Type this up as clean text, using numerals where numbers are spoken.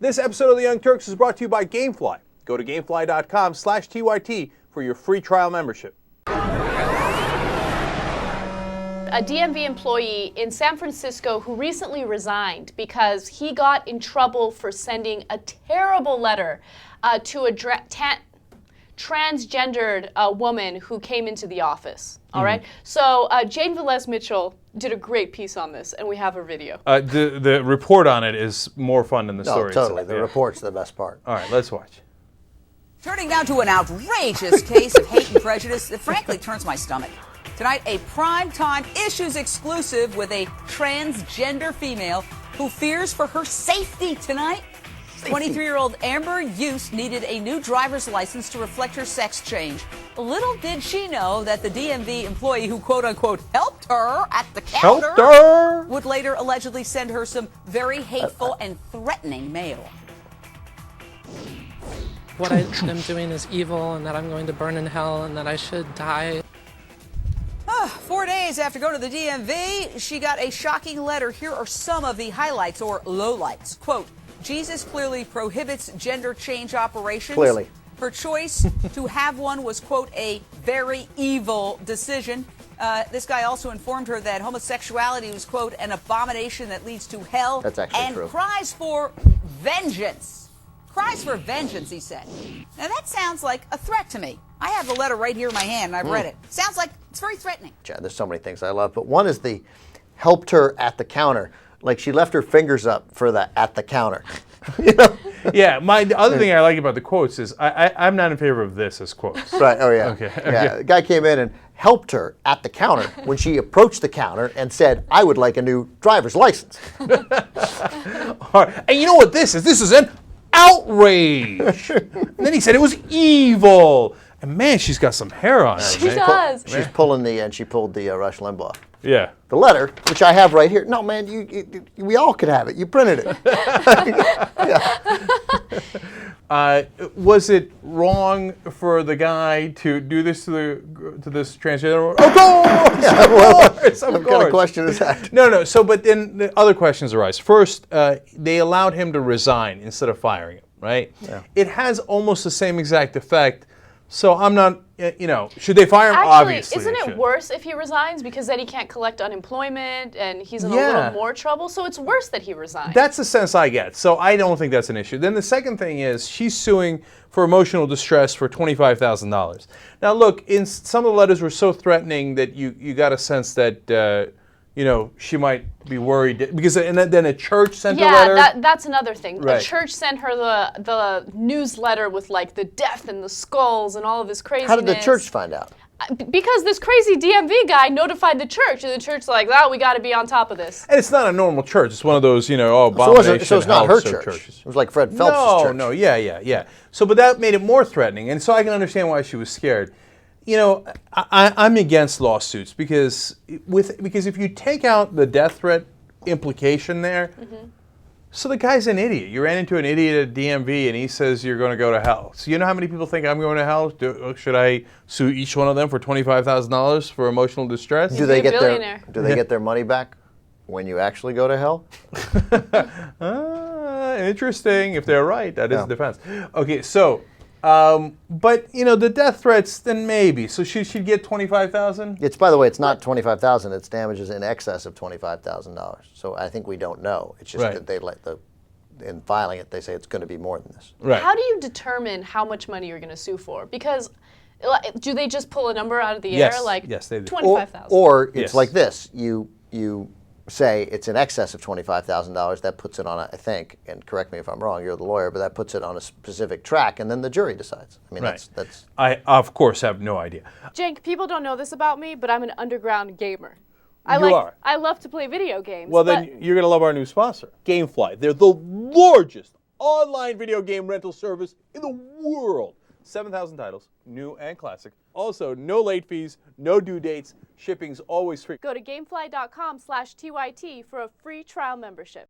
This episode of The Young Turks is brought to you by GameFly. Go to gamefly.com/TYT for your free trial membership. A DMV employee in San Francisco who recently resigned because he got in trouble for sending a terrible letter to a transgendered woman who came into the office. All right? So Jane Velez Mitchell did a great piece on this, and we have a video. The report on it is more fun than the story. Totally. itself. The report's the best part. All right, let's watch. Turning now to an outrageous case of hate and prejudice that frankly turns my stomach. Tonight, a primetime Issues exclusive with a transgender female who fears for her safety tonight. 23-year-old Amber Use needed a new driver's license to reflect her sex change. Little did she know that the DMV employee who quote-unquote helped her at the counter would later allegedly send her some very hateful and threatening mail. What I am doing is evil and that I'm going to burn in hell and that I should die. 4 days after going to the DMV, she got a shocking letter. Here are some of the highlights or lowlights. Quote, Jesus clearly prohibits gender change operations. Clearly. Her choice to have one was, quote, a very evil decision. This guy also informed her that homosexuality was, quote, an abomination that leads to hell. That's actually and true. Cries for vengeance. Cries for vengeance, he said. Now, that sounds like a threat to me. I have the letter right here in my hand, and I've read it. Sounds like it's very threatening. Chad, there's so many things I love, but one is the helped her at the counter. Like she left her fingers up for the at the counter. You know? Yeah, the other thing I like about the quotes is I'm not in favor of this as quotes. Right, oh yeah. Okay. Yeah, the guy came in and helped her at the counter when she approached the counter and said, I would like a new driver's license. All right. And you know what this is? This is an outrage. And then he said it was evil. And man, she's got some hair on her. She man. does. She pulled the Rush Limbaugh. Yeah. The letter, which I have right here. No, man, we all could have it. You printed it. Was it wrong for the guy to do this to this transgender? Of course! Yeah, well, what Of kind of question is that? No. So, but then the other questions arise. First, they allowed him to resign instead of firing him, right? Yeah. It has almost the same exact effect. So I'm not, should they fire him? Actually, Obviously, isn't it worse if he resigns because then he can't collect unemployment and he's in a Yeah. little more trouble? So it's worse that he resigns. That's the sense I get. So I don't think that's an issue. Then the second thing is she's suing for emotional distress for $25,000. Now look, in some of the letters were so threatening that you got a sense that she might be worried because then a church sent her letter. Yeah, that's another thing. Right. The church sent her the newsletter with like the death and the skulls and all of this craziness. How did the church find out? Because this crazy DMV guy notified the church, and the church's like, "Well, we got to be on top of this." And it's not a normal church. It's one of those, So abomination it's not her houses of church. churches. It was like Fred Phelps' church. No, yeah. So, but that made it more threatening, and so I can understand why she was scared. I'm against lawsuits because if you take out the death threat implication there, so the guy's an idiot. You ran into an idiot at DMV and he says you're going to go to hell. So you know how many people think I'm going to hell? Should I sue each one of them for $25,000 for emotional distress? Do they He'd be a get billionaire. get their money back when you actually go to hell? Interesting. If they're right, that is defense. Okay, so. But the death threats, then maybe. So she should get $25,000. It's, by the way, it's not $25,000. It's damages in excess of $25,000. So I think we don't know. It's just that they in filing it, they say it's going to be more than this. Right. How do you determine how much money you're going to sue for? Because do they just pull a number out of the air, like yes, they do. $25,000? Or it's like this: you say it's in excess of $25,000. That puts it on, I think, and correct me if I'm wrong. You're the lawyer, but that puts it on a specific track, and then the jury decides. I mean, that's. I of course have no idea. Cenk, people don't know this about me, but I'm an underground gamer. You are. I love to play video games. Well, then you're going to love our new sponsor, GameFly. They're the largest online video game rental service in the world. 7,000 titles, new and classic. Also, no late fees, no due dates. Shipping's always free. Go to gamefly.com/TYT for a free trial membership.